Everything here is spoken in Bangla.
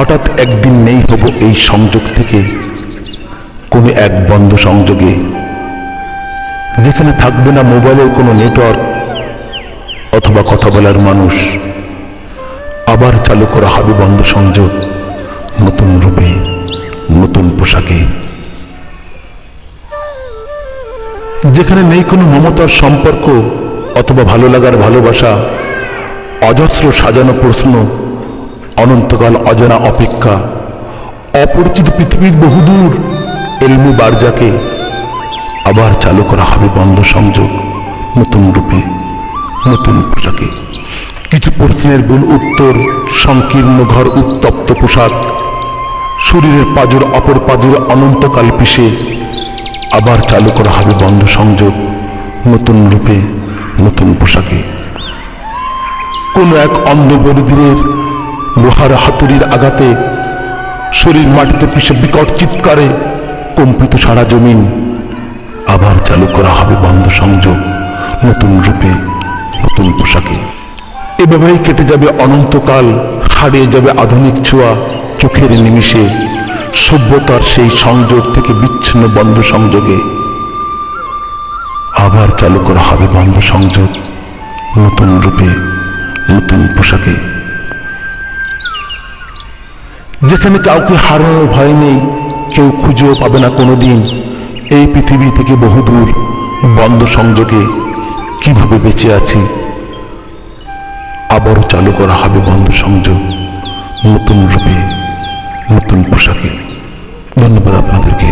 হঠাৎ একদিন নেই হব এই সংযোগ থেকে কোনো এক বন্ধ সংযোগে, যেখানে থাকবে না মোবাইলের কোনো নেটওয়ার্ক অথবা কথা বলার মানুষ। আবার চালু করা হবে বন্ধ সংযোগ, নতুন রূপে, নতুন পোশাকে। যেখানে নেই কোনো মমতার সম্পর্ক অথবা ভালো লাগার ভালোবাসা, অজস্র সাজানো প্রশ্ন, অনন্তকাল অজানা অপেক্ষা, অপরিচিত পৃথিবীর বহুদূর এলমু বারজাকে। আবার চালু করা হবে বন্ধ সংযোগ, নতুন রূপে, নতুন পোশাকে। কিছু প্রশ্নের ভুল উত্তর, সংকীর্ণ ঘর, উত্তপ্ত পোশাক, শরীরের পাজর অপর পাজর অনন্তকাল পিষে। আবার চালু করা হবে বন্ধ সংযোগ, নতুন রূপে, নতুন পোশাকে। কোন এক অন্ধ বরিদিনের লোহার হাতুড়ির আঘাতে শরীর মাটিতে পিষে বিকট চিৎকারে কম্পিত সারা জমিন। আবার চালু করা হবে বন্ধ সংযোগ, নতুন রূপে, নতুন পোশাকে। এভাবেই কেটে যাবে অনন্তকাল, হারিয়ে যাবে আধুনিক ছোঁয়া চোখের নিমিষে, সভ্যতার সেই সংযোগ থেকে বিচ্ছিন্ন বন্ধ সংযোগে। আবার চালু করা হবে বন্ধ সংযোগ, নতুন রূপে, নতুন পোশাকে। যেখানে কাউকে হারানোর ভয় নেই, কেউ খুঁজেও পাবে না কোনোদিন এই পৃথিবী থেকে বহুদূর বন্ধ সংযোগে কিভাবে বেঁচে আছি। আবারও চালু করা হবে বন্ধ সংযোগ, নতুন রূপে, নতুন পোশাকে। ধন্যবাদ আপনাদেরকে।